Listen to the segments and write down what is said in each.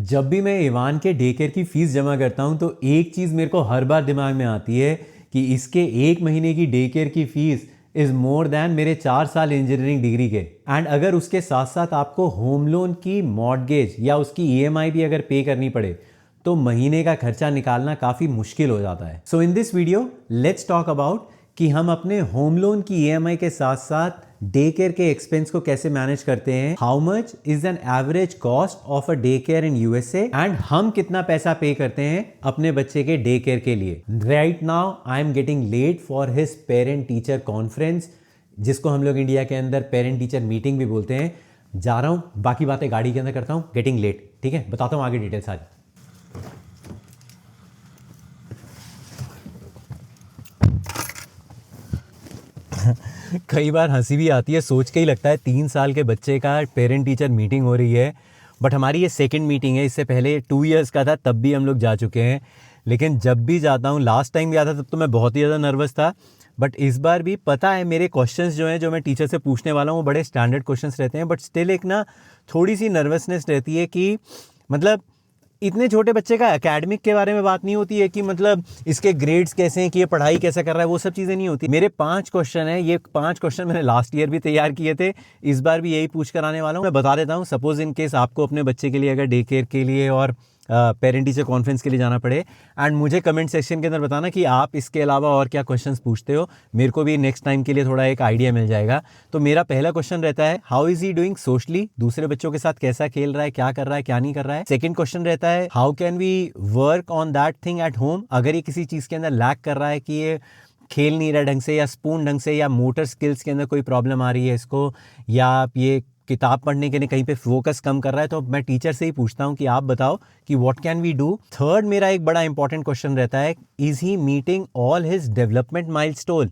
जब भी मैं इवान के डे केयर की फ़ीस जमा करता हूँ तो एक चीज़ मेरे को हर बार दिमाग में आती है कि इसके एक महीने की डे केयर की फ़ीस इज़ मोर दैन मेरे 4 साल इंजीनियरिंग डिग्री के। एंड अगर उसके साथ साथ आपको होम लोन की मॉर्टगेज या उसकी ईएमआई भी अगर पे करनी पड़े तो महीने का खर्चा निकालना काफ़ी मुश्किल हो जाता है। So in this video let's talk about कि हम अपने होम लोन की ईएमआई के साथ साथ डे केयर के एक्सपेंस को कैसे मैनेज करते हैं, how much is an average cost of a day care in USA, and हम कितना पैसा पे करते हैं अपने बच्चे के डे केयर के लिए। Right now I am getting late for his parent teacher conference, जिसको हम लोग इंडिया के अंदर पेरेंट टीचर मीटिंग भी बोलते हैं। जा रहा हूँ, बाकी बातें गाड़ी के अंदर करता हूँ। गेटिंग लेट, ठीक है, बताता हूँ आगे डिटेल सारी। कई बार हंसी भी आती है, सोच के ही लगता है 3 साल के बच्चे का पेरेंट टीचर मीटिंग हो रही है। बट हमारी ये सेकंड मीटिंग है, इससे पहले 2 इयर्स का था तब भी हम लोग जा चुके हैं। लेकिन जब भी जाता हूँ, लास्ट टाइम गया था तब तो मैं बहुत ही ज़्यादा नर्वस था, बट इस बार भी पता है मेरे क्वेश्चंस जो हैं जो मैं टीचर से पूछने वाला हूँ वो बड़े स्टैंडर्ड क्वेश्चंस रहते हैं। बट स्टिल एक ना थोड़ी सी नर्वसनेस रहती है कि मतलब इतने छोटे बच्चे का एकेडमिक के बारे में बात नहीं होती है कि मतलब इसके ग्रेड्स कैसे हैं, कि ये पढ़ाई कैसे कर रहा है, वो सब चीज़ें नहीं होती। मेरे 5 क्वेश्चन हैं, ये 5 क्वेश्चन मैंने लास्ट ईयर भी तैयार किए थे, इस बार भी यही पूछ कर आने वाला हूँ। मैं बता देता हूँ, सपोज इन केस आपको अपने बच्चे के लिए अगर डे केयर के लिए और पेरेंट टीचर कॉन्फ्रेंस के लिए जाना पड़े, एंड मुझे कमेंट सेक्शन के अंदर बताना कि आप इसके अलावा और क्या क्वेश्चंस पूछते हो, मेरे को भी नेक्स्ट टाइम के लिए थोड़ा एक आइडिया मिल जाएगा। तो मेरा पहला क्वेश्चन रहता है, how is he doing socially, दूसरे बच्चों के साथ कैसा खेल रहा है, क्या कर रहा है, क्या नहीं कर रहा है। सेकंड क्वेश्चन रहता है, how can we work on that thing at home, अगर ये किसी चीज़ के अंदर लैक कर रहा है कि ये खेल नहीं रहा ढंग से, या स्पून ढंग से, या मोटर स्किल्स के अंदर कोई प्रॉब्लम आ रही है इसको, या ये किताब पढ़ने के लिए कहीं पे फोकस कम कर रहा है, तो मैं टीचर से ही पूछता हूँ कि आप बताओ कि what can we do. Third मेरा एक बड़ा इंपॉर्टेंट क्वेश्चन रहता है, is he meeting all his development milestone.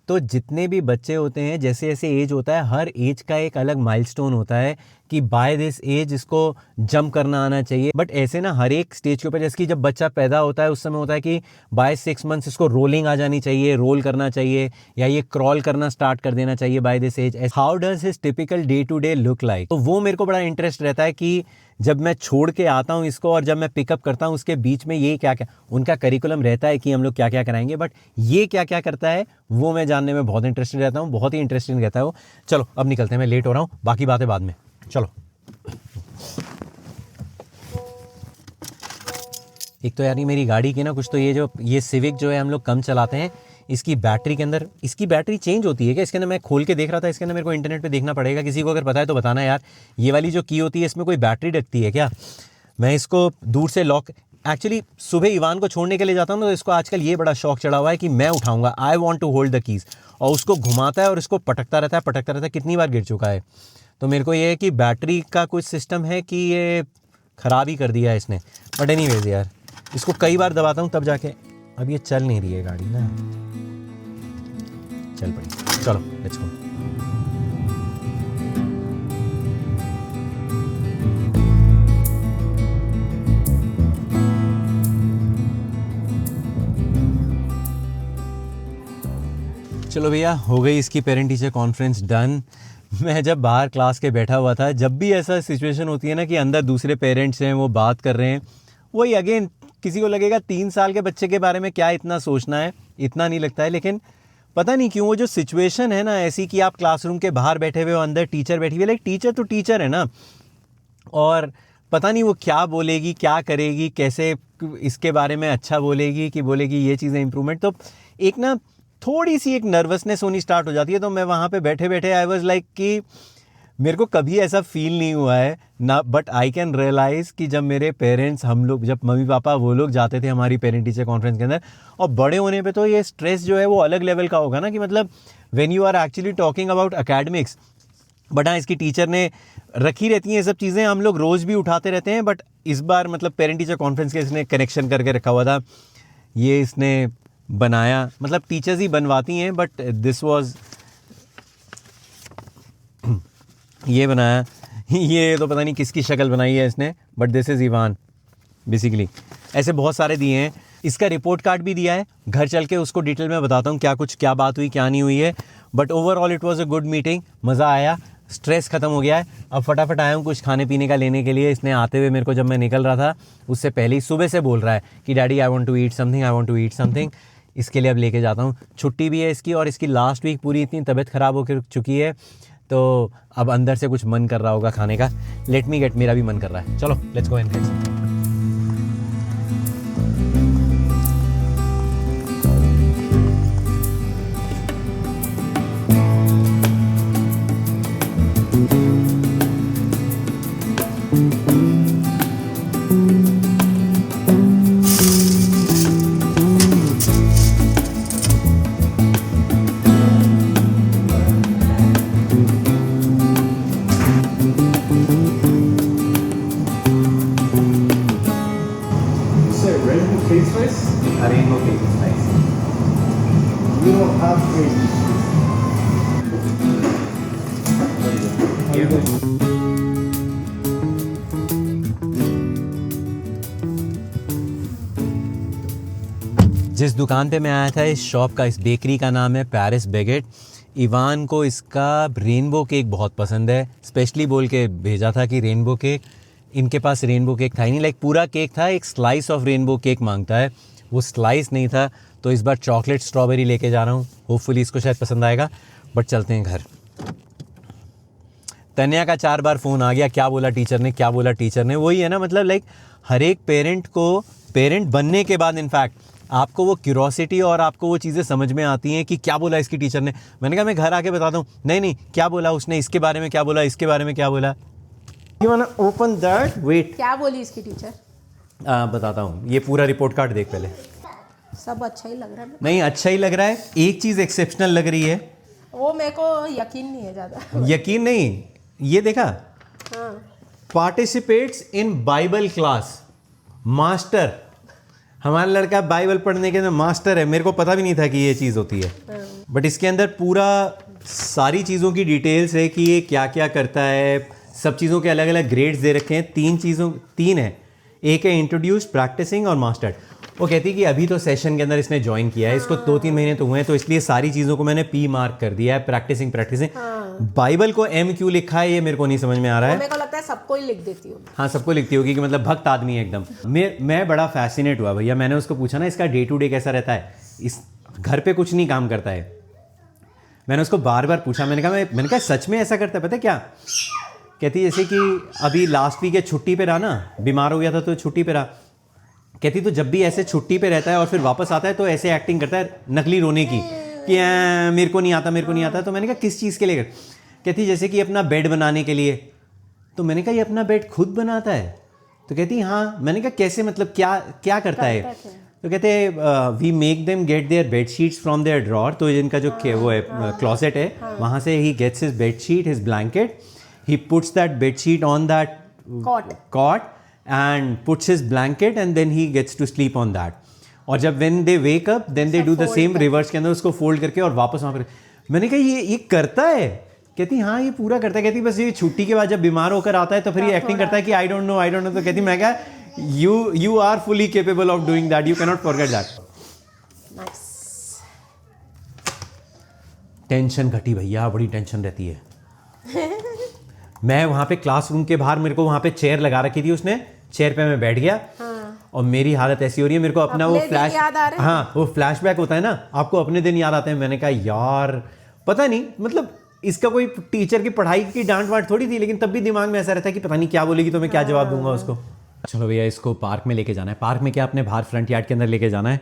तो जितने भी बच्चे होते हैं, जैसे जैसे एज होता है, हर एज का एक अलग माइलस्टोन होता है कि बाय दिस एज इसको जंप करना आना चाहिए। बट ऐसे ना हर एक स्टेज के ऊपर, जैसे कि जब बच्चा पैदा होता है उस समय होता है कि बाय 6 मंथ्स इसको रोलिंग आ जानी चाहिए, रोल करना चाहिए, या ये क्रॉल करना स्टार्ट कर देना चाहिए by this age. How does his typical day to day look like. तो वो मेरे को बड़ा इंटरेस्ट रहता है कि जब मैं छोड़ के आता हूँ इसको और जब मैं पिकअप करता हूँ उसके बीच में ये क्या क्या उनका करिकुलम रहता है कि हम लोग क्या क्या कराएंगे, बट ये क्या क्या करता है वो मैं जानने में बहुत इंटरेस्टेड रहता हूँ, बहुत ही इंटरेस्टिंग रहता है वो। चलो अब निकलते हैं, मैं लेट हो रहा हूँ, बाकी बातें बाद में। चलो, एक तो यार ये मेरी गाड़ी की ना कुछ तो ये सिविक जो है हम लोग कम चलाते हैं, इसकी बैटरी के अंदर, इसकी बैटरी चेंज होती है क्या इसके अंदर, मैं खोल के देख रहा था इसके अंदर, मेरे को इंटरनेट पे देखना पड़ेगा, किसी को अगर पता है तो बताना यार। ये वाली जो की होती है इसमें कोई बैटरी रखती है क्या? मैं इसको दूर से लॉक, एक्चुअली सुबह इवान को छोड़ने के लिए जाता हूँ तो इसको आजकल ये बड़ा शौक चढ़ा हुआ है कि मैं उठाऊंगा, I want to hold the keys, और उसको घुमाता है और इसको पटकता रहता है, कितनी बार गिर चुका है। तो मेरे को ये है कि बैटरी का कुछ सिस्टम है कि ये ख़राब ही कर दिया है इसने। बट एनीवेज यार, इसको कई बार दबाता हूँ तब जाके, अब ये चल नहीं रही है गाड़ी ना, चल पड़ी। चलो लेट्स गो। चलो भैया, हो गई इसकी पेरेंट टीचर कॉन्फ्रेंस डन। मैं जब बाहर क्लास के बैठा हुआ था, जब भी ऐसा सिचुएशन होती है ना कि अंदर दूसरे पेरेंट्स हैं वो बात कर रहे हैं, वही अगेन किसी को लगेगा 3 साल के बच्चे के बारे में क्या इतना सोचना है, इतना नहीं लगता है। लेकिन पता नहीं क्यों वो जो सिचुएशन है ना ऐसी कि आप क्लासरूम के बाहर बैठे हुए हो, अंदर टीचर बैठी हुई है, लाइक टीचर तो टीचर है ना, और पता नहीं वो क्या बोलेगी, क्या करेगी, कैसे इसके बारे में अच्छा बोलेगी कि बोलेगी ये चीज़ें इंप्रूवमेंट, तो एक ना थोड़ी सी एक नर्वसनेस होनी स्टार्ट हो जाती है। तो मैं वहाँ पे बैठे बैठे आई वाज लाइक कि मेरे को कभी ऐसा फील नहीं हुआ है ना, बट आई कैन रियलाइज़ कि जब मेरे पेरेंट्स, हम लोग, जब मम्मी पापा वो लोग जाते थे हमारी पेरेंट टीचर कॉन्फ्रेंस के अंदर, और बड़े होने पे तो ये स्ट्रेस जो है वो अलग लेवल का होगा ना, कि मतलब when you are actually talking about academics. But हाँ, इसकी टीचर ने रखी रहती हैं ये सब चीज़ें, हम लोग रोज़ भी उठाते रहते हैं, बट इस बार मतलब पेरेंट टीचर कॉन्फ्रेंस के इसने कनेक्शन करके रखा हुआ था, ये इसने बनाया, मतलब टीचर्स ही बनवाती हैं, बट दिस वाज ये बनाया। ये तो पता नहीं किसकी शक्ल बनाई है इसने, but this is Ivan basically. ऐसे बहुत सारे दिए हैं, इसका रिपोर्ट कार्ड भी दिया है, घर चल के उसको डिटेल में बताता हूँ क्या बात हुई क्या नहीं हुई है। But overall it was a good meeting, मज़ा आया। स्ट्रेस ख़त्म हो गया है। अब फटाफट आया हूँ कुछ खाने पीने का लेने के लिए। इसने आते हुए मेरे को जब मैं निकल रहा था उससे पहले ही सुबह से बोल रहा है कि daddy I want to eat something, I want to eat something. इसके लिए अब लेके जाता हूँ। छुट्टी भी है इसकी और इसकी लास्ट वीक पूरी इतनी तबीयत ख़राब हो चुकी है तो अब अंदर से कुछ मन कर रहा होगा खाने का। लेट मी गेट, मेरा भी मन कर रहा है। चलो let's go and get. Rainbow cake is nice. You don't have cream. जिस दुकान पे मैं आया था, इस शॉप का, इस बेकरी का नाम है पैरिस बेगेट। इवान को इसका रेनबो केक बहुत पसंद है। स्पेशली बोल के भेजा था कि रेनबो केक। इनके पास रेनबो केक था ही नहीं, लाइक पूरा केक था, एक स्लाइस ऑफ रेनबो केक मांगता है, वो स्लाइस नहीं था। तो इस बार चॉकलेट स्ट्रॉबेरी लेके जा रहा हूँ। होपफुली इसको शायद पसंद आएगा। बट चलते हैं घर। तन्या का 4 बार फ़ोन आ गया, क्या बोला टीचर ने, क्या बोला टीचर ने। वही है ना, मतलब लाइक हर एक पेरेंट को, पेरेंट बनने के बाद इनफैक्ट आपको वो क्यूरोसिटी और आपको वो चीज़ें समझ में आती हैं कि क्या बोला इसकी टीचर ने। मैंने कहा मैं घर आके बताता हूँ। नहीं, क्या बोला उसने, इसके बारे में क्या बोला, इसके बारे में क्या बोला। You wanna open that? Wait. क्या बोली इसकी टीचर? बताता हूँ, ये पूरा रिपोर्ट कार्ड देख पहले। सब अच्छा ही लग रहा है। नहीं, अच्छा ही लग रहा है। एक चीज़ एक्सेप्शनल लग रही है। वो मेरे को यकीन नहीं है ज़्यादा। यकीन नहीं, ये देखा, हाँ। Participates in Bible class, master. हमारा लड़का बाइबल पढ़ने के अंदर मास्टर है। मेरे को पता भी नहीं था कि ये चीज़ होती है। बट इसके अंदर पूरा सारी चीज़ों की डिटेल्स है कि ये क्या क्या करता है। सब चीज़ों के अलग अलग ग्रेड्स दे रखे हैं। 3 है, एक है इंट्रोड्यूस, प्रैक्टिसिंग और मास्टर्ड। वो कहती है कि अभी तो सेशन के अंदर इसने ज्वाइन किया है, इसको 2-3 महीने तो हुए हैं, तो इसलिए सारी चीज़ों को मैंने पी मार्क कर दिया है। प्रैक्टिसिंग। बाइबल को एम क्यों लिखा है ये मेरे को नहीं समझ में आ रहा है। मेरे को लगता है सबको ही लिख देती हूँ। हाँ, सबको लिखती होगी कि मतलब भक्त आदमी है एकदम। मैं बड़ा फैसिनेट हुआ भैया। मैंने उसको पूछा ना इसका डे टू डे कैसा रहता है। इस घर पे कुछ नहीं काम करता है। मैंने उसको बार बार पूछा, मैंने कहा सच में ऐसा करता है? पता है क्या कहती, जैसे कि अभी लास्ट वीक छुट्टी पे रहा ना, बीमार हो गया था तो छुट्टी पे रहा। कहती तो जब भी ऐसे छुट्टी पे रहता है और फिर वापस आता है तो ऐसे एक्टिंग करता है नकली रोने की कि मेरे को नहीं आता, मेरे को नहीं आता। तो मैंने कहा किस चीज़ के लिए? कहती जैसे कि अपना बेड बनाने के लिए। तो मैंने कहा ये अपना बेड खुद बनाता है? तो कहती हाँ। मैंने कहा कैसे, मतलब क्या करता है? तो कहते we make them get their bed sheets from their drawer. तो जिनका जो वो है क्लॉसेट है, वहाँ से ही gets his bed sheet, his blanket, he puts that bed sheet on that cot and puts his blanket and then he gets to sleep on that. और जब when they wake up then they do the same reverse के अंदर उसको fold करके और वापस वहाँ पर। मैंने कहा ये करता है? कहती हाँ ये पूरा करता है। कहती बस ये छुट्टी के बाद जब बीमार होकर आता है तो फिर ये एक्टिंग करता है कि आई डोंट नो। तो कहती मैं क्या, you are fully capable of doing that, you cannot forget that. Tension घटी भैया, बड़ी टेंशन रहती है। मैं वहाँ पे क्लासरूम के बाहर, मेरे को वहाँ पे चेयर लगा रखी थी उसने, चेयर पे मैं बैठ गया। और मेरी हालत ऐसी हो रही है, मेरे को अपना वो फ्लैश, हाँ वो फ्लैशबैक होता है ना, आपको अपने दिन याद आते हैं। मैंने कहा यार पता नहीं, मतलब इसका कोई टीचर की पढ़ाई की डांट वाट थोड़ी थी, लेकिन तब भी दिमाग में ऐसा रहता है कि पता नहीं क्या बोलेगी तो मैं क्या जवाब दूंगा उसको। चलो भैया इसको पार्क में लेके जाना है। पार्क में क्या, अपने बाहर फ्रंट यार्ड के अंदर लेके जाना है।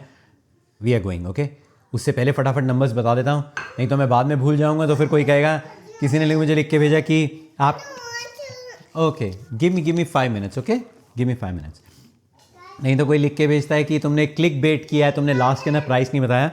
We are going, okay. उससे पहले फटाफट नंबर्स बता देता हूँ, नहीं तो मैं बाद में भूल जाऊँगा। तो फिर कोई कहेगा, किसी ने मुझे लिख के भेजा कि आप okay give me 5 minutes, okay give me 5 minutes. नहीं तो कोई लिख के भेजता है कि तुमने क्लिक बेट किया है, तुमने लास्ट के अंदर प्राइस नहीं बताया।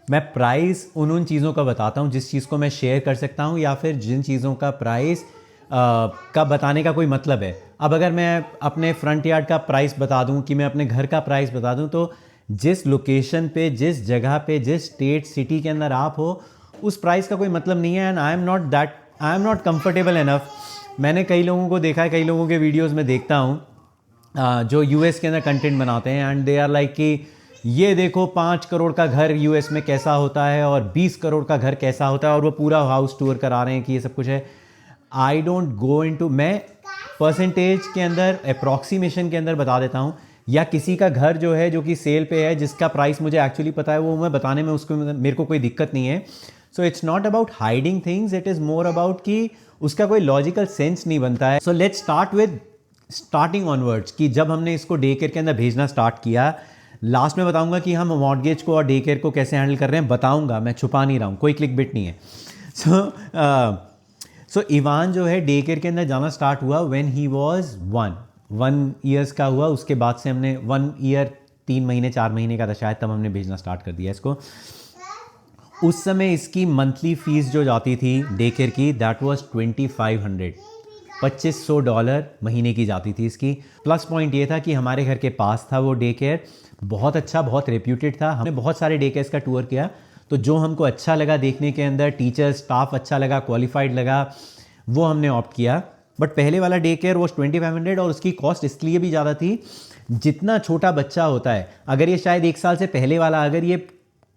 मैं प्राइस उन चीज़ों का बताता हूँ जिस चीज़ को मैं शेयर कर सकता हूँ, या फिर जिन चीज़ों का प्राइस का बताने का कोई मतलब है। अब अगर मैं अपने फ्रंट यार्ड का प्राइस बता दूँ, कि मैं अपने घर का प्राइस बता दूँ, तो जिस लोकेशन पे, जिस जगह पे, जिस स्टेट सिटी के अंदर आप हो, उस प्राइस का कोई मतलब नहीं है। And I am not comfortable enough. मैंने कई लोगों को देखा है, कई लोगों के वीडियोस में देखता हूँ जो यूएस के अंदर कंटेंट बनाते हैं, एंड दे आर लाइक कि ये देखो 5 करोड़ का घर यूएस में कैसा होता है और 20 करोड़ का घर कैसा होता है, और वो पूरा हाउस टूर करा रहे हैं कि ये सब कुछ है। आई डोंट गो इनटू, मैं परसेंटेज के अंदर अप्रॉक्सीमेशन के अंदर बता देता हूँ, या किसी का घर जो है जो कि सेल पे है जिसका प्राइस मुझे एक्चुअली पता है वो मैं बताने में उसको मेरे को कोई दिक्कत नहीं है. So it's not about hiding things, it is more about कि उसका कोई लॉजिकल सेंस नहीं बनता है. So let's start with starting onwards कि जब हमने इसको डे केयर के अंदर भेजना स्टार्ट किया. लास्ट में बताऊंगा कि हम मॉर्गेज को और डे केयर को कैसे हैंडल कर रहे हैं, बताऊंगा, मैं छुपा नहीं रहा हूँ, कोई क्लिक बिट नहीं है. सो इवान जो है डे केयर के अंदर जाना स्टार्ट हुआ व्हेन ही वाज 1 ईयर्स का हुआ. उसके बाद से हमने 1 ईयर 3 महीने 4 महीने का था शायद, तब हमने भेजना स्टार्ट कर दिया इसको. उस समय इसकी मंथली फीस जो जाती थी डे केयर की, दैट वाज $2,500 महीने की जाती थी इसकी. प्लस पॉइंट ये था कि हमारे घर के पास था वो डे केयर, बहुत अच्छा, बहुत रेप्यूटेड था. हमने बहुत सारे डे केयर्स का टूर किया, तो जो हमको अच्छा लगा देखने के अंदर, टीचर स्टाफ अच्छा लगा, क्वालिफाइड लगा, वो हमने ऑप्ट किया. बट पहले वाला डे केयर वो 2500 और उसकी कॉस्ट इसलिए भी ज़्यादा थी, जितना छोटा बच्चा होता है, अगर ये शायद 1 साल से पहले वाला अगर ये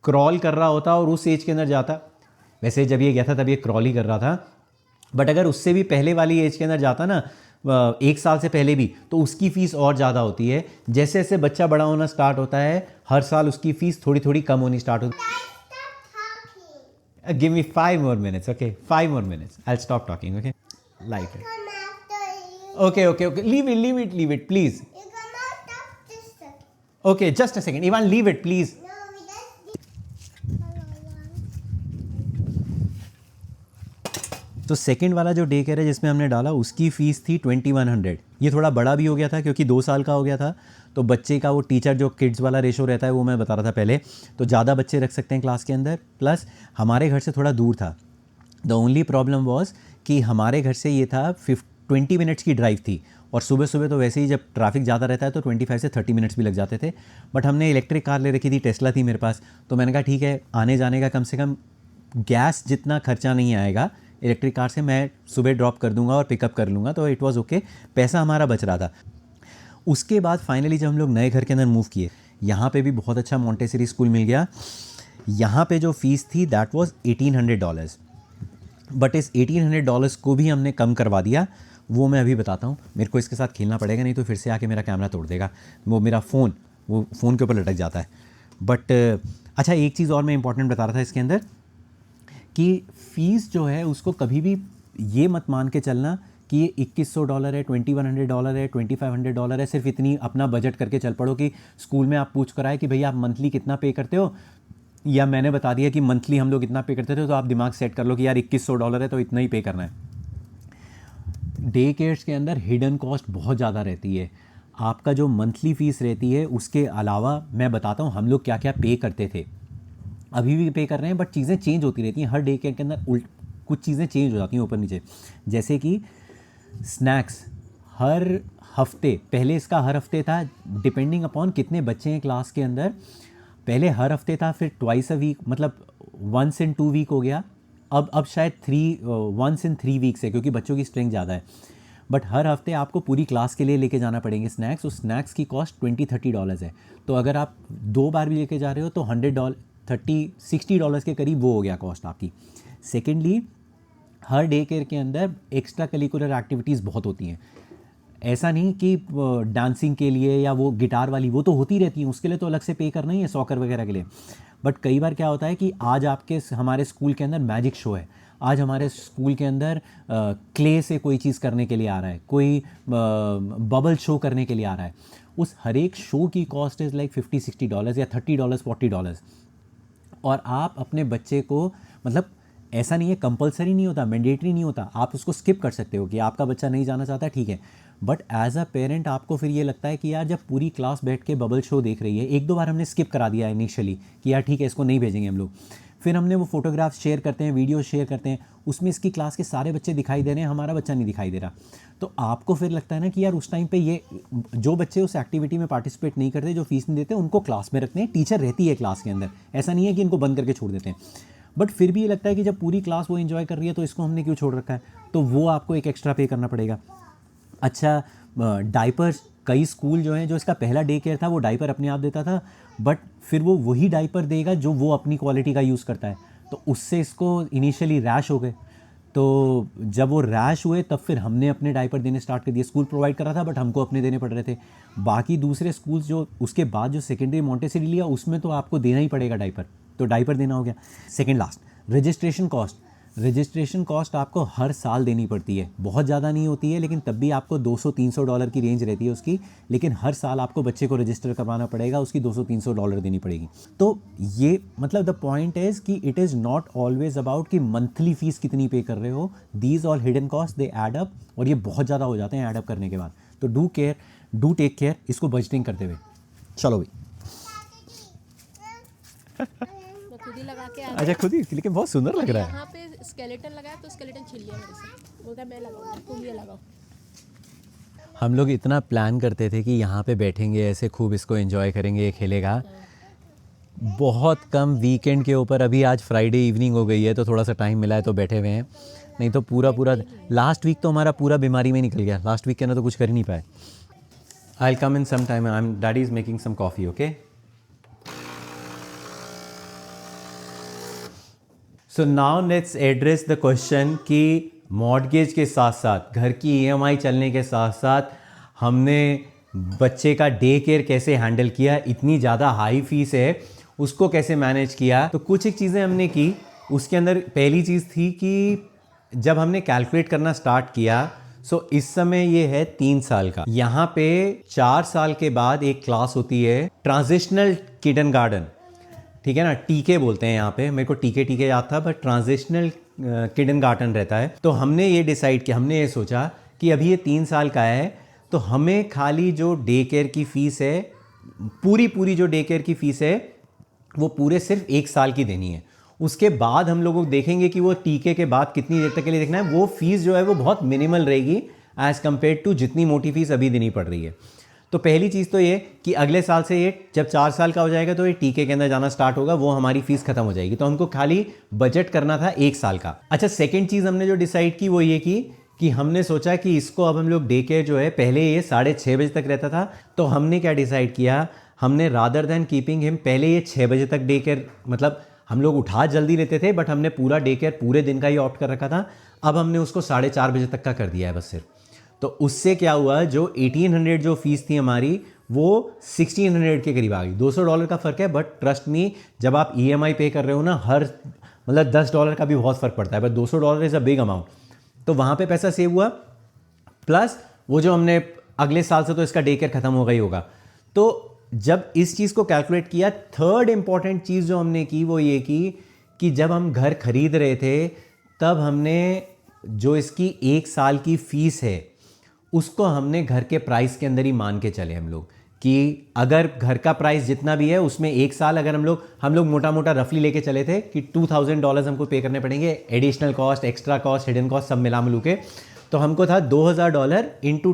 क्रॉल कर रहा होता और उस एज के अंदर जाता, वैसे जब ये गया था तब ये क्रॉल ही कर रहा था, बट अगर उससे भी पहले वाली एज के अंदर जाता ना, 1 साल से पहले भी, तो उसकी फ़ीस और ज़्यादा होती है. जैसे जैसे बच्चा बड़ा होना स्टार्ट होता है, हर साल उसकी फ़ीस थोड़ी थोड़ी कम होनी स्टार्ट होती है. Give me 5 more minutes, okay? 5 more minutes. I'll stop talking, okay? Like it. Come after you. Okay. Leave it, please. You come out of this second. Okay, just a second. Ivan, leave it, please. No, we just. तो second वाला जो day care है जिसमें हमने डाला, उसकी fees थी 2100. ये थोड़ा बड़ा भी हो गया था क्योंकि 2 साल का हो गया था, तो बच्चे का वो टीचर जो किड्स वाला रेशो रहता है वो मैं बता रहा था पहले, तो ज़्यादा बच्चे रख सकते हैं क्लास के अंदर. प्लस हमारे घर से थोड़ा दूर था. द ओनली प्रॉब्लम वॉज कि हमारे घर से ये था 20 मिनट्स की ड्राइव थी, और सुबह सुबह तो वैसे ही जब ट्रैफिक ज़्यादा रहता है तो 25 से 30 मिनट्स भी लग जाते थे. बट हमने इलेक्ट्रिक कार ले रखी थी, टेस्ला थी मेरे पास, तो मैंने कहा ठीक है, आने जाने का कम से कम गैस जितना खर्चा नहीं आएगा, इलेक्ट्रिक कार से मैं सुबह ड्रॉप कर दूंगा और पिकअप कर लूँगा, तो इट वाज ओके, पैसा हमारा बच रहा था. उसके बाद फाइनली जब हम लोग नए घर के अंदर मूव किए, यहाँ पे भी बहुत अच्छा मॉन्टेसरी स्कूल मिल गया. यहाँ पे जो फ़ीस थी दैट वाज $1800. बट इस $1800 को भी हमने कम करवा दिया. वो मैं अभी बताता हूँ. मेरे को इसके साथ खेलना पड़ेगा, नहीं तो फिर से आके मेरा कैमरा तोड़ देगा. वो मेरा फ़ोन के ऊपर लटक जाता है. बट अच्छा, एक चीज़ और मैं इंपॉर्टेंट बता रहा था इसके अंदर कि फ़ीस जो है उसको कभी भी ये मत मान के चलना कि ये $2100 है, $2100 है, $2500 है, सिर्फ इतनी अपना बजट करके चल पड़ो कि स्कूल में आप पूछ कर आए कि भैया आप मंथली कितना पे करते हो, या मैंने बता दिया कि मंथली हम लोग इतना पे करते थे, तो आप दिमाग सेट कर लो कि यार $2100 है तो इतना ही पे करना है. डे केयर्स के अंदर हिडन कॉस्ट बहुत ज़्यादा रहती है. आपका जो मंथली फ़ीस रहती है उसके अलावा मैं बताता हूँ हम लोग क्या क्या पे करते थे. अभी भी पे कर रहे हैं, बट चीज़ें चेंज होती रहती हैं. हर डे केयर के अंदर कुछ चीज़ें चेंज हो जाती हैं ऊपर नीचे. जैसे कि स्नैक्स हर हफ्ते, पहले इसका हर हफ्ते था, डिपेंडिंग अपॉन कितने बच्चे हैं क्लास के अंदर. पहले हर हफ्ते था, फिर ट्वाइस अ वीक, मतलब 1 in 2 वीक हो गया. अब शायद 1 in 3 वीक्स है क्योंकि बच्चों की स्ट्रेंथ ज़्यादा है. बट हर हफ्ते आपको पूरी क्लास के लिए लेके जाना पड़ेंगे स्नैक्स. उस स्नैक्स की कॉस्ट $20-30 है. तो अगर आप 2 बार भी लेके जा रहे हो तो $100-$60 के करीब वो हो गया कॉस्ट आपकी. सेकेंडली, हर डे केयर के अंदर एक्स्ट्रा करिकुलर एक्टिविटीज़ बहुत होती हैं. ऐसा नहीं कि डांसिंग के लिए या वो गिटार वाली, वो तो होती रहती हैं, उसके लिए तो अलग से पे करना ही है, सॉकर वगैरह के लिए. बट कई बार क्या होता है कि आज हमारे स्कूल के अंदर मैजिक शो है, आज हमारे स्कूल के अंदर क्ले से कोई चीज़ करने के लिए आ रहा है, कोई बबल शो करने के लिए आ रहा है. उस हर एक शो की कॉस्ट इज़ लाइक $50-60 या $30-40. और आप अपने बच्चे को, मतलब ऐसा नहीं है, कंपलसरी नहीं होता, मैंडेटरी नहीं होता, आप उसको स्किप कर सकते हो कि आपका बच्चा नहीं जाना चाहता, ठीक है. बट एज अ पेरेंट आपको फिर ये लगता है कि यार जब पूरी क्लास बैठ के बबल शो देख रही है, 1-2 बार हमने स्किप करा दिया इनिशियली कि यार ठीक है इसको नहीं भेजेंगे हम लोग. फिर हमने वो फोटोग्राफ्स शेयर करते हैं, वीडियो शेयर करते हैं, उसमें इसकी क्लास के सारे बच्चे दिखाई दे रहे हैं, हमारा बच्चा नहीं दिखाई दे रहा. तो आपको फिर लगता है ना कि यार उस टाइम पे ये जो बच्चे उस एक्टिविटी में पार्टिसिपेट नहीं करते, जो फीस नहीं देते, उनको क्लास में रखते हैं. टीचर रहती है क्लास के अंदर, ऐसा नहीं है कि इनको बंद करके छोड़ देते हैं. बट फिर भी ये लगता है कि जब पूरी क्लास वो एंजॉय कर रही है तो इसको हमने क्यों छोड़ रखा है, तो वो आपको एक एक्स्ट्रा पे करना पड़ेगा. अच्छा, डाइपर्स, कई स्कूल जो हैं, जो इसका पहला डे केयर था वो डाइपर अपने आप देता था, बट फिर वो वही डाइपर देगा जो वो अपनी क्वालिटी का यूज़ करता है. तो उससे इसको इनिशियली रैश हो गए. तो जब वो रैश हुए तब फिर हमने अपने डायपर देने स्टार्ट कर दिए। स्कूल प्रोवाइड कर रहा था बट हमको अपने देने पड़ रहे थे। बाकी दूसरे स्कूल्स जो उसके बाद जो सेकेंडरी मॉन्टेसरी लिया उसमें तो आपको देना ही पड़ेगा डायपर, तो डायपर देना हो गया। Second last, registration cost. Registration cost आपको हर साल देनी पड़ती है, बहुत ज़्यादा नहीं होती है लेकिन तब भी आपको $200-300 की रेंज रहती है उसकी, लेकिन हर साल आपको बच्चे को रजिस्टर करवाना पड़ेगा, उसकी $200-300 देनी पड़ेगी। तो ये मतलब द पॉइंट इज़ कि it is not always about कि मंथली फीस कितनी पे कर रहे हो, these all hidden cost they add up, और ये बहुत ज़्यादा हो जाते हैं एड अप करने के बाद। तो डू टेक केयर इसको बजटिंग करते हुए। चलो भाई। मैं खुद ही लगा के आ अच्छा खुद ही, लेकिन बहुत सुंदर लग रहा है। यहाँ पे स्केलेटन लगाया तो स्केलेटन छीन लिया मेरे से, बोलता मैं लगाऊंगा, तुम ये लगाओ। हम लोग इतना प्लान करते थे कि यहाँ पे बैठेंगे ऐसे खूब इसको एंजॉय करेंगे, ये खेलेगा। बहुत कम वीकेंड के ऊपर, अभी आज फ्राइडे इवनिंग हो गई है तो थोड़ा सा टाइम मिला है तो बैठे हुए हैं, नहीं तो पूरा लास्ट वीक तो हमारा पूरा बीमारी में निकल गया। लास्ट वीक के अंदर तो कुछ कर ही नहीं पाए। I will come in some time, I am daddy is making some coffee, okay. So now let's address the question कि मॉर्गेज के साथ साथ, घर की ईएमआई चलने के साथ साथ हमने बच्चे का डे केयर कैसे हैंडल किया, इतनी ज़्यादा हाई फीस है उसको कैसे मैनेज किया। तो कुछ एक चीज़ें हमने की। उसके अंदर पहली चीज़ थी कि जब हमने कैलकुलेट करना स्टार्ट किया, सो इस समय ये है 3 साल का। यहाँ पे 4 साल के बाद एक क्लास होती है ट्रांजिशनल किडनगार्टन, ठीक है ना, टीके बोलते हैं यहाँ पे, मेरे को टीके याद था बट ट्रांजिशनल किडनगार्टन रहता है। तो हमने ये डिसाइड किया, हमने ये सोचा कि अभी ये 3 साल का है तो हमें खाली जो डे केयर की फ़ीस है, पूरी जो डे केयर की फ़ीस है वो पूरे सिर्फ 1 साल की देनी है। उसके बाद हम लोग देखेंगे कि वो टीके के बाद कितनी देर तक के लिए देखना है। वो फीस जो है वो बहुत मिनिमल रहेगी एज़ कम्पेयर टू जितनी मोटी फीस अभी देनी पड़ रही है। तो पहली चीज़ तो ये कि अगले साल से ये जब 4 साल का हो जाएगा तो ये टीके के अंदर जाना स्टार्ट होगा, वो हमारी फीस खत्म हो जाएगी। तो हमको खाली बजट करना था 1 साल का। अच्छा, सेकेंड चीज़ हमने जो डिसाइड की वो ये कि हमने सोचा कि इसको अब हम लोग डे केयर जो है, पहले ये 6:30 बजे तक रहता था, तो हमने क्या डिसाइड किया, हमने रादर देन कीपिंग हिम, पहले ये 6 बजे तक डे केयर, मतलब हम लोग उठा जल्दी लेते थे बट हमने पूरा डे केयर पूरे दिन का ही ऑप्ट कर रखा था। अब हमने उसको 4:30 बजे तक का कर दिया है बस सिर्फ। तो उससे क्या हुआ, जो 1800 जो फीस थी हमारी वो 1600 के करीब आ गई। $200 का फ़र्क है बट ट्रस्ट मी, जब आप ईएमआई पे कर रहे हो ना, हर मतलब $10 का भी बहुत फ़र्क पड़ता है, but $200 is a big amount. तो वहाँ पे पैसा सेव हुआ, प्लस वो जो हमने अगले साल से तो इसका डे केयर ख़त्म हो गई होगा। तो जब इस चीज़ को कैलकुलेट किया, थर्ड इंपॉर्टेंट चीज़ जो हमने की वो ये की कि जब हम घर खरीद रहे थे तब हमने जो इसकी 1 साल की फ़ीस है उसको हमने घर के प्राइस के अंदर ही मान के चले हम लोग, कि अगर घर का प्राइस जितना भी है उसमें 1 साल अगर हम लोग मोटा मोटा रफली लेके चले थे कि $2000 हमको पे करने पड़ेंगे, additional cost, extra cost, hidden cost सब मिला मिलू के। तो हमको था $2000 इंटू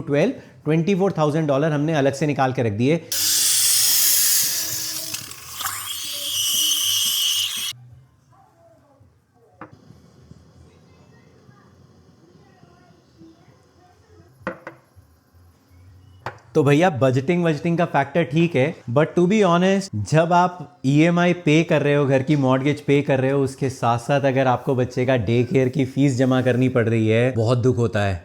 12 $24,000 हमने अलग से निकाल के रख दिए। तो भैया बजटिंग का फैक्टर ठीक है, बट टू बी ऑनेस्ट, जब आप ईएमआई पे कर रहे हो, घर की मॉर्गेज पे कर रहे हो, उसके साथ साथ अगर आपको बच्चे का डे केयर की फीस जमा करनी पड़ रही है, बहुत दुख होता है।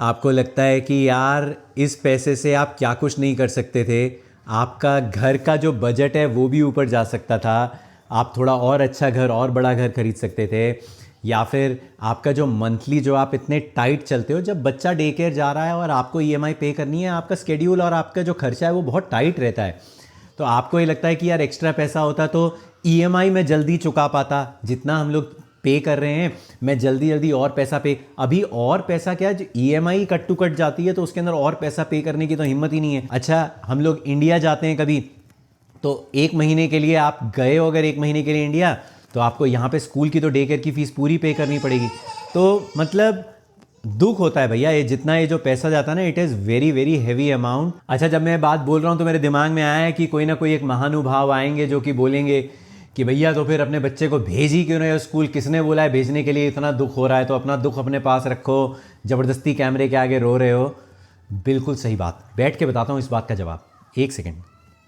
आपको लगता है कि यार इस पैसे से आप क्या कुछ नहीं कर सकते थे, आपका घर का जो बजट है वो भी ऊपर जा सकता था, आप थोड़ा और अच्छा घर और बड़ा घर खरीद सकते थे, या फिर आपका जो मंथली जो आप इतने टाइट चलते हो, जब बच्चा डे केयर जा रहा है और आपको ईएमआई पे करनी है, आपका स्केड्यूल और आपका जो खर्चा है वो बहुत टाइट रहता है। तो आपको ये लगता है कि यार एक्स्ट्रा पैसा होता तो ईएमआई में जल्दी चुका पाता, जितना हम लोग पे कर रहे हैं मैं जल्दी और पैसा पे, अभी और पैसा क्या, जो ईएमआई कट टू कट जाती है तो उसके अंदर और पैसा पे करने की तो हिम्मत ही नहीं है। अच्छा, हम लोग इंडिया जाते हैं कभी, तो 1 महीने के लिए आप गए हो, अगर 1 महीने के लिए इंडिया, तो आपको यहाँ पे स्कूल की तो डे केयर की फ़ीस पूरी पे करनी पड़ेगी। तो मतलब दुख होता है भैया, ये जितना ये जो पैसा जाता है ना, it is very heavy amount. अच्छा, जब मैं बात बोल रहा हूँ तो मेरे दिमाग में आया है कि कोई ना कोई एक महानुभाव आएंगे जो कि बोलेंगे कि भैया तो फिर अपने बच्चे को भेज ही क्यों नहीं स्कूल, किसने बोला है भेजने के लिए, इतना दुख हो रहा है तो अपना दुख अपने पास रखो, ज़बरदस्ती कैमरे के आगे रो रहे हो। बिल्कुल सही बात, बैठ के बताता हूँ इस बात का जवाब, 1 second.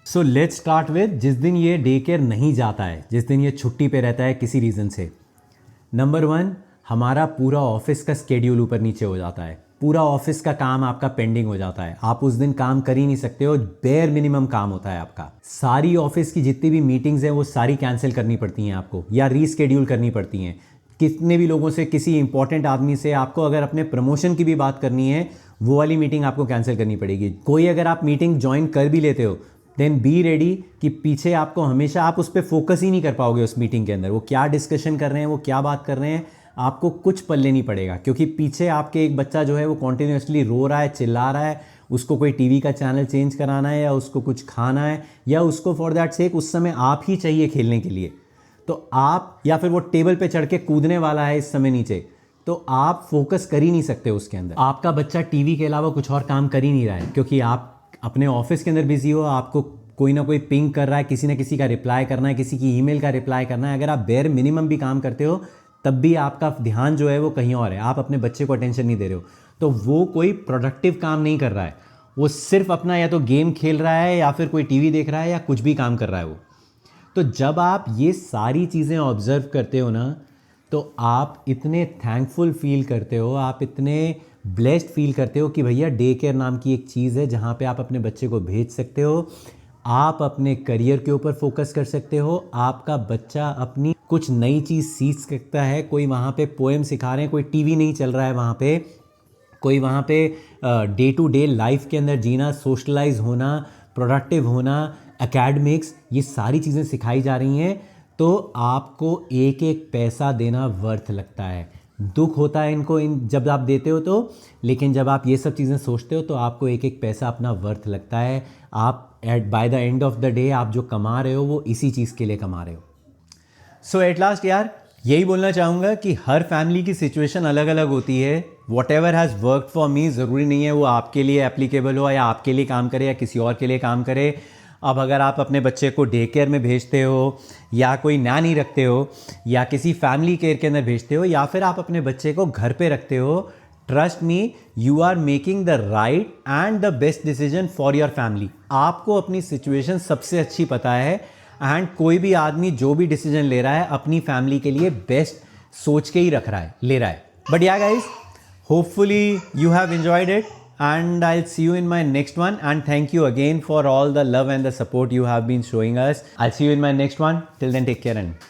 So let's start with जिस दिन ये डे केयर नहीं जाता है, जिस दिन ये छुट्टी पे रहता है किसी रीज़न से। नंबर 1, हमारा पूरा ऑफिस का स्केड्यूल ऊपर नीचे हो जाता है, पूरा ऑफिस का काम आपका पेंडिंग हो जाता है, आप उस दिन काम कर ही नहीं सकते हो, बेयर मिनिमम काम होता है आपका। सारी ऑफिस की जितनी भी मीटिंग्स हैं वो सारी कैंसिल करनी पड़ती हैं आपको या रीस्केड्यूल करनी पड़ती हैं। कितने भी लोगों से, किसी इंपॉर्टेंट आदमी से आपको अगर अपने प्रमोशन की भी बात करनी है, वो वाली मीटिंग आपको कैंसिल करनी पड़ेगी। कोई अगर आप मीटिंग ज्वाइन कर भी लेते हो, देन बी रेडी कि पीछे आपको हमेशा आप उस पर फोकस ही नहीं कर पाओगे उस मीटिंग के अंदर। वो क्या डिस्कशन कर रहे हैं, वो क्या बात कर रहे हैं, आपको कुछ पल्ले नहीं पड़ेगा, क्योंकि पीछे आपके एक बच्चा जो है वो कॉन्टिन्यूसली रो रहा है, चिल्ला रहा है, उसको कोई टीवी का चैनल चेंज कराना है या उसको कुछ खाना है या उसको फॉर दैट सेक उस समय आप ही चाहिए खेलने के लिए। तो आप, या फिर वो टेबल पे चढ़ के कूदने वाला है इस समय नीचे, तो आप फोकस कर ही नहीं सकते उसके अंदर। आपका बच्चा टीवी के अलावा कुछ और काम कर ही नहीं रहा है, क्योंकि आप अपने ऑफिस के अंदर बिजी हो, आपको कोई ना कोई पिंग कर रहा है, किसी ना किसी का रिप्लाई करना है, किसी की ईमेल का रिप्लाई करना है। अगर आप बेयर मिनिमम भी काम करते हो तब भी आपका ध्यान जो है वो कहीं और है, आप अपने बच्चे को अटेंशन नहीं दे रहे हो, तो वो कोई प्रोडक्टिव काम नहीं कर रहा है, वो सिर्फ अपना या तो गेम खेल रहा है या फिर कोई टीवी देख रहा है या कुछ भी काम कर रहा है वो। तो जब आप ये सारी चीज़ें ऑब्जर्व करते हो ना, तो आप इतने थैंकफुल फील करते हो, आप इतने ब्लेस्ड फील करते हो कि भैया डे केयर नाम की एक चीज़ है जहाँ पे आप अपने बच्चे को भेज सकते हो, आप अपने करियर के ऊपर फोकस कर सकते हो, आपका बच्चा अपनी कुछ नई चीज़ सीख सकता है, कोई वहाँ पे पोएम सिखा रहे हैं, कोई टीवी नहीं चल रहा है वहाँ पे, कोई वहाँ पे डे टू डे लाइफ के अंदर जीना, सोशलाइज होना, प्रोडक्टिव होना, एकेडमिक्स, ये सारी चीज़ें सिखाई जा रही हैं। तो आपको एक एक पैसा देना वर्थ लगता है। दुख होता है इनको जब आप देते हो तो, लेकिन जब आप ये सब चीज़ें सोचते हो तो आपको एक एक पैसा अपना वर्थ लगता है। आप by the end of the day आप जो कमा रहे हो वो इसी चीज़ के लिए कमा रहे हो। सो एट लास्ट यार यही बोलना चाहूँगा कि हर फैमिली की सिचुएशन अलग अलग होती है। What ever has work for me ज़रूरी नहीं है वो आपके लिए एप्लीकेबल हो या आपके लिए काम करे या किसी और के लिए काम करे। अब अगर आप अपने बच्चे को डे केयर में भेजते हो या कोई नैनी रखते हो या किसी फैमिली केयर के अंदर भेजते हो या फिर आप अपने बच्चे को घर पे रखते हो, trust me, you are making the right and the best decision for your family. आपको अपनी सिचुएशन सबसे अच्छी पता है एंड कोई भी आदमी जो भी डिसीजन ले रहा है अपनी फैमिली के लिए बेस्ट सोच के ही ले रहा है। But yeah guys, hopefully you have enjoyed it and I'll see you in my next one, and thank you again for all the love and the support you have been showing us. I'll see you in my next one. Till then, take care and